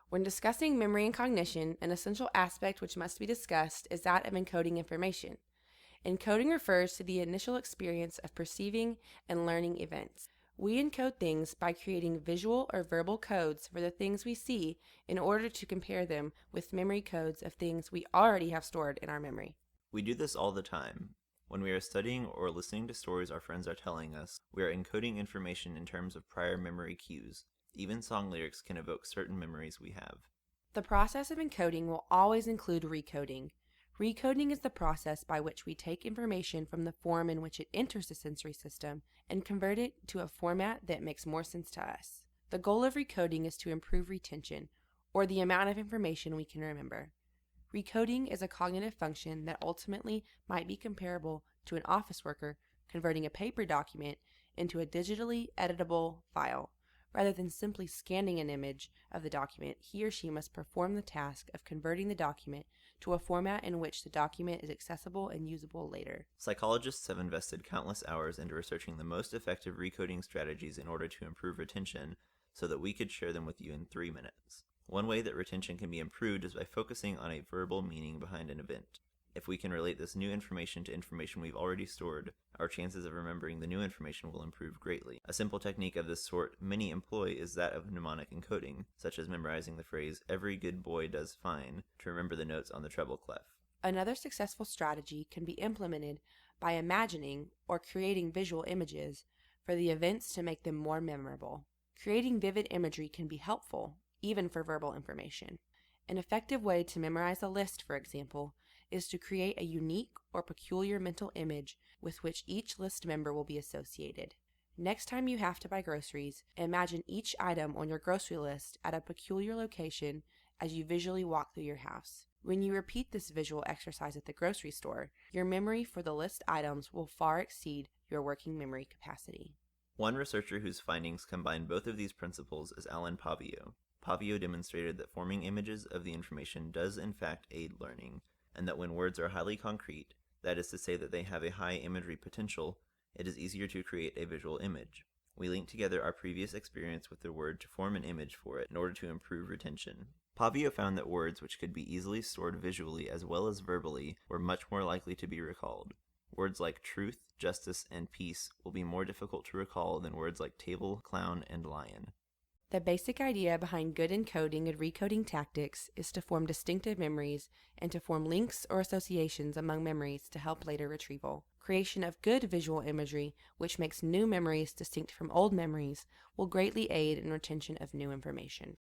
When discussing memory and cognition, an essential aspect which must be discussed is that of encoding information. Encoding refers to the initial experience of perceiving and learning events. We encode things by creating visual or verbal codes for the things we see in order to compare them with memory codes of things we already have stored in our memory. We do this all the time. When we are studying or listening to stories our friends are telling us, we are encoding information in terms of prior memory cues. Even song lyrics can evoke certain memories we have. The process of encoding will always include recoding. Recoding is the process by which we take information from the form in which it enters the sensory system and convert it to a format that makes more sense to us. The goal of recoding is to improve retention, or the amount of information we can remember. Recoding is a cognitive function that ultimately might be comparable to an office worker converting a paper document into a digitally editable file. Rather than simply scanning an image of the document, he or she must perform the task of converting the document to a format in which the document is accessible and usable later. Psychologists have invested countless hours into researching the most effective recoding strategies in order to improve retention so that we could share them with you in 3 minutes. One way that retention can be improved is by focusing on a verbal meaning behind an event. If we can relate this new information to information we've already stored, our chances of remembering the new information will improve greatly. A simple technique of this sort many employ is that of mnemonic encoding, such as memorizing the phrase, "every good boy does fine," to remember the notes on the treble clef. Another successful strategy can be implemented by imagining or creating visual images for the events to make them more memorable. Creating vivid imagery can be helpful, even for verbal information. An effective way to memorize a list, for example, is to create a unique or peculiar mental image with which each list member will be associated. Next time you have to buy groceries, imagine each item on your grocery list at a peculiar location as you visually walk through your house. When you repeat this visual exercise at the grocery store, your memory for the list items will far exceed your working memory capacity. One researcher whose findings combine both of these principles is Alan Pavio. Pavio demonstrated that forming images of the information does in fact aid learning, and that when words are highly concrete, that is to say that they have a high imagery potential, it is easier to create a visual image. We link together our previous experience with the word to form an image for it in order to improve retention. Pavio found that words which could be easily stored visually as well as verbally were much more likely to be recalled. Words like truth, justice, and peace will be more difficult to recall than words like table, clown, and lion. The basic idea behind good encoding and recoding tactics is to form distinctive memories and to form links or associations among memories to help later retrieval. Creation of good visual imagery, which makes new memories distinct from old memories, will greatly aid in retention of new information.